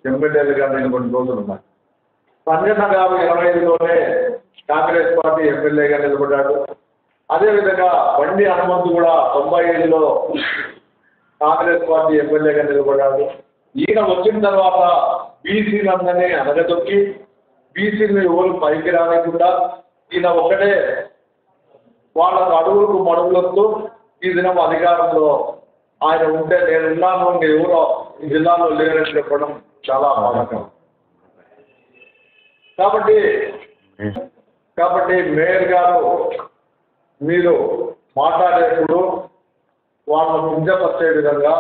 ఎమ్మెల్యేలుగా నేను కొన్ని రోజులు ఉన్నాయి. సంజన గారు 25లోనే కాంగ్రెస్ పార్టీ ఎమ్మెల్యేగా నిలబడ్డాడు. అదేవిధంగా బండి హనుమంతు కూడా 95లో కాంగ్రెస్ పార్టీ ఎమ్మెల్యేగా నిలబడ్డాడు. ఈయన వచ్చిన తర్వాత బీసీలందరినీ అనగదొక్కి బీసీలు ఎవరు పైకి రానికుండా ఈయన ఒకటే వాళ్ళకు అడుగులకు మడుగులతో ఈ దినం అధికారంలో ఆయన ఉంటే నేనున్నాను, ఎవరో ఈ జిల్లాలో లేరని చెప్పడం చాలా బాధాకరం. కాబట్టి మేయర్ గారు మీరు మాట్లాడేప్పుడు వాళ్ళను కించపరిచే విధంగా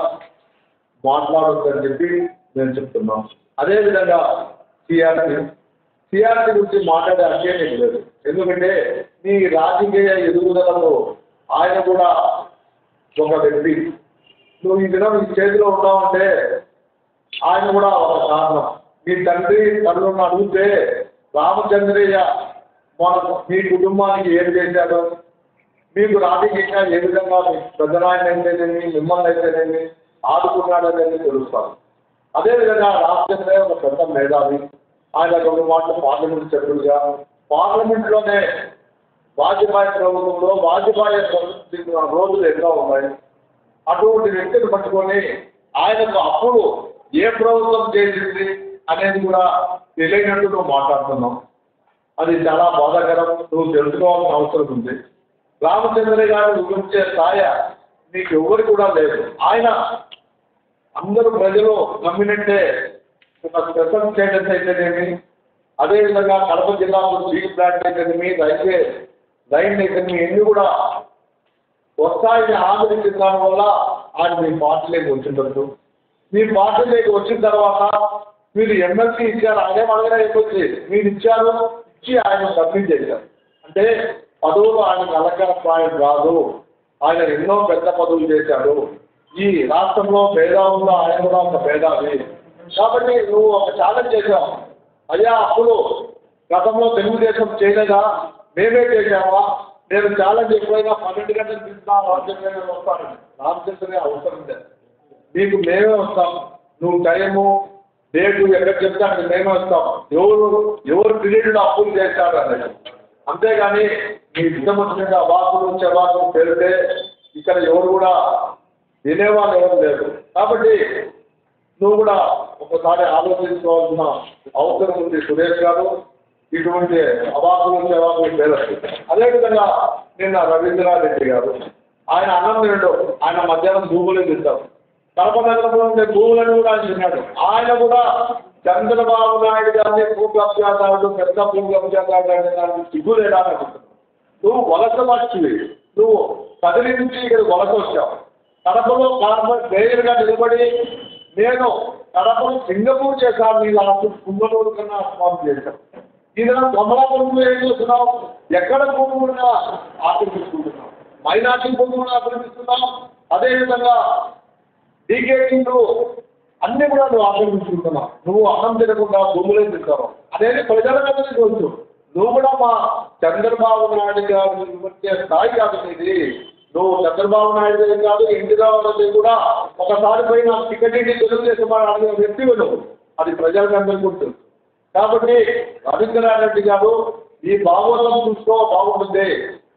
మాట్లాడొద్దని చెప్పి నేను చెప్తున్నాను. అదేవిధంగా సిఆర్టీ గురించి మాట్లాడే అత్యేం లేదు. ఎందుకంటే నీ రాజకీయ ఎదుగుదలకు ఆయన కూడా ఒక వ్యక్తి. నువ్వు ఈ దినం ఈ చేతిలో ఉన్నావంటే ఆయన కూడా ఒక కారణం. మీ తండ్రి తల్లులను అడిగితే రామచంద్రయ్య మీ కుటుంబానికి ఏం చేశాడో, మీకు రాజకీయంగా ఏ విధంగా మీ పెద్దనాయన అయితేనేమి మిమ్మల్ని అయితేనేమి ఆదుకున్నాడనేది తెలుస్తాను. అదేవిధంగా రామచంద్రయ్య ఒక పెద్ద మేధావి. ఆయన 2 మాటలు పార్లమెంట్ సభ్యులుగా పార్లమెంట్లోనే వాజ్పేయి ప్రభుత్వంలో వాజ్పేయి ప్రభుత్వం రోజులు ఎన్నో ఉన్నాయి. అటువంటి వ్యక్తిని పట్టుకొని ఆయనకు అప్పుడు ఏ ప్రభుత్వం చేసింది అనేది కూడా తెలియనట్టు నువ్వు మాట్లాడుతున్నావు. అది చాలా బాధాకరం. నువ్వు తెలుసుకోవాల్సిన అవసరం ఉంది. రామచంద్ర గారిని గురించే స్థాయి నీకు ఎవరు కూడా లేదు. ఆయన అందరూ ప్రజలు నమ్మినట్టే ఒక స్పెషల్ స్టేటస్ అయితేనేమి, అదేవిధంగా కడప జిల్లాలో స్టీల్ ప్లాంట్ అయితేనేమి, రైల్వే లైన్ అయితేనేమి ఇవన్నీ కూడా వస్తాయని ఆదరించిన దానివల్ల ఆయన మీ పార్టీలోకి వచ్చిండొచ్చు. మీ పార్టీలోకి వచ్చిన తర్వాత మీరు ఎమ్మెల్సీ ఇచ్చారు, ఆయనే అడగనే అయిపోతుంది. మీరు ఇచ్చారు, ఇచ్చి ఆయన సబ్మిట్ చేశారు. అంటే పదవులు ఆయన అలంకార ప్రాయం కాదు. ఆయన ఎన్నో పెద్ద పదవులు చేశాడు. ఈ రాష్ట్రంలో మేధావుల్లో ఆయన కూడా ఒక మేధావి. కాబట్టి నువ్వు ఒక ఛాలెంజ్ చేశావు. అయ్యా అప్పుడు గతంలో తెలుగుదేశం చేయలేదా, మేమే చేశామా? నేను ఛాలెంజ్ ఎప్పుడైనా 12 గంటలు తీసుకున్నా రామచంద్ర వస్తాను. రామచంద్ర అవసరం లేదు, నీకు మేమే వస్తాం. నువ్వు టైము డేటు ఎక్కడ చెప్తే అక్కడ మేమే వస్తాం. ఎవరు పీరియడ్లో అప్పులు చేశారు అనేది. అంతేగాని నీ ఇష్టం వచ్చినట్టు అవాకులు చెవాకులు పెడితే ఇక్కడ ఎవరు కూడా వినేవాళ్ళు ఎవరు లేరు. కాబట్టి నువ్వు కూడా ఒకసారి ఆలోచించుకోవాల్సిన అవసరం ఉంది సురేష్ గారు. ఇటువంటి అవాకులు చెవాకులు పేరొచ్చు. అదేవిధంగా నిన్న రవీంద్రారెడ్డి గారు ఆయన అన్నం తినడు, ఆయన మధ్యాహ్నం భూములు తింటారు. కడప నగరంలో ఉండే భూములను కూడా ఆయన తిన్నాడు. ఆయన కూడా చంద్రబాబు నాయుడు గారిని భూకబ్జాదారుడు, పెద్ద భూకబ్జాదారుడు సిగ్గు లేదా అనుకుంటున్నావు. నువ్వు వలస వచ్చివి, నువ్వు కదిలి నుంచి ఇక్కడ వలస వచ్చావు. కడపలో కార్పొరేట్ మేయర్గా నిలబడి నేను కడపను సింగపూర్ చేశాను. నీ లాస్ట్ కుంభలూరు కన్నా అస్మాన్ చేశాను. ఈ దినం కమలాపురం ఏం చేస్తున్నావు? ఎక్కడ భూములున్నా ఆక్రమిస్తున్నావు, మైనార్టీ భూములను ఆక్రమిస్తున్నావు. అదేవిధంగా డీకేటింగ్లు అన్ని కూడా నువ్వు ఆక్రమించుకుంటున్నావు. నువ్వు అన్నం తినకుండా భూములే తింటావు అనేది ప్రజలందరికీ తెలుసు. నువ్వు కూడా మా చంద్రబాబు నాయుడు గారు వచ్చే స్థాయి కాదు ఇది. నువ్వు చంద్రబాబు నాయుడు గారు కాదు, ఇందిరా గాంధీ కూడా ఒకసారి పోయిన టికెట్ తెలుగుదేశం అడిగిన వ్యక్తి నువ్వు. అది ప్రజలందరికీ ఉంటుంది. కాబట్టి రవీంద్రారెడ్డి గారు ఈ భాగవతం చూసుకో బాగుంటుంది.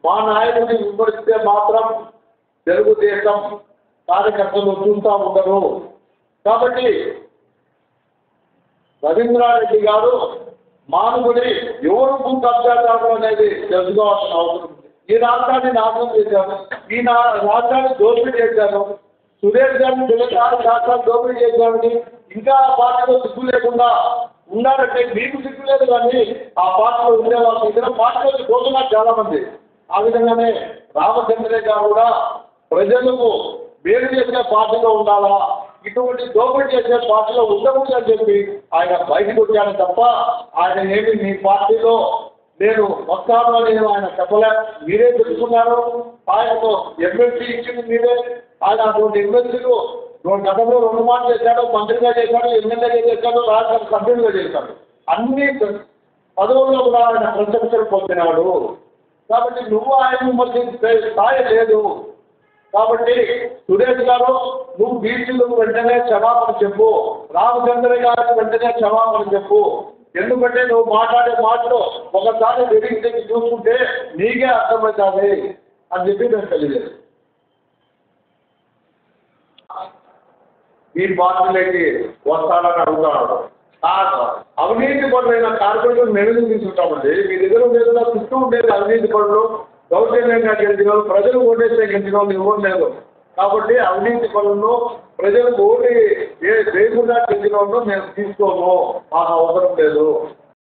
మా నాయకుడిని విమర్శిస్తే మాత్రం తెలుగుదేశం కార్యకర్తలు చూస్తూ ఉండరు. కాబట్టి రవీంద్రారెడ్డి గారు మానవుడి ఎవరు భూ కబ్జాదారులు అనేది తెలుసుకోవాల్సిన అవసరం ఉంది. ఈ రాష్ట్రాన్ని నాశనం చేశారు, ఈ రాష్ట్రాన్ని దోపిడీ చేశారు. సురేష్ గారిని తెలుగు రాష్ట్రాన్ని దోపిడీ చేశామని ఇంకా ఆ పార్టీలో సిగ్గు లేకుండా ఉన్నారంటే మీకు సిగ్గు లేదు, కానీ ఆ పార్టీలో ఉండేవాళ్ళు ఇతర పార్టీలో పోతున్నారు చాలా మంది. ఆ విధంగానే రామచంద్రయ్య గారు కూడా ప్రజలకు వేరు చేసే పార్టీలో ఉండాలా, ఇటువంటి దోపిడీ చేసే పార్టీలో ఉండకూడదు అని చెప్పి ఆయన బయటకు వచ్చాను తప్ప ఆయన ఏమి మీ పార్టీలో నేను వస్తాను అని ఆయన చెప్పలే. మీరే తెలుసుకున్నారు. ఆయనకు ఎమ్మెల్సీ ఇచ్చింది మీరే. ఆయన అటువంటి ఎమ్మెల్సీలు గతంలో 2 మాటలు చేశాడు, మంత్రిగా చేశాడు, ఎమ్మెల్యేగా చేశాడు, రాష్ట్ర సభ్యులుగా చేశాడు. అన్ని పదవుల్లో కూడా ఆయన ప్రశంసలు పొందినాడు. కాబట్టి నువ్వు ఆయన మధ్య స్థాయి లేదు. కాబట్టి సురేష్ గారు నువ్వు బీసీలకు వెంటనే క్షమాపణ చెప్పు, రామచంద్ర గారికి వెంటనే క్షమాపణ చెప్పు. ఎందుకంటే నువ్వు మాట్లాడే మాటలు ఒకసారి వెలికి తెచ్చి చూసుకుంటే నీకే అర్థమవుతుంది అని చెప్పి నేను తెలియదు. ఈ పార్టీలోకి వస్తానని అడుగుతున్నాడు. అవినీతి పనులైన కార్పొరేషన్ మేము తీసుకుంటామండి. మీ దగ్గర మీద చుట్టూ ఉండేది అవినీతి పనులు, దౌర్జన్యంగా గెలిచిన వాళ్ళు, ప్రజలు ఓటేస్తే గెలిచిన వాళ్ళు ఇవ్వడం లేదు. కాబట్టి అవినీతి పనులను ప్రజలకు ఓటు లేకుండా గెలిచిన వాళ్ళు మేము తీసుకోము, మాకు అవసరం లేదు.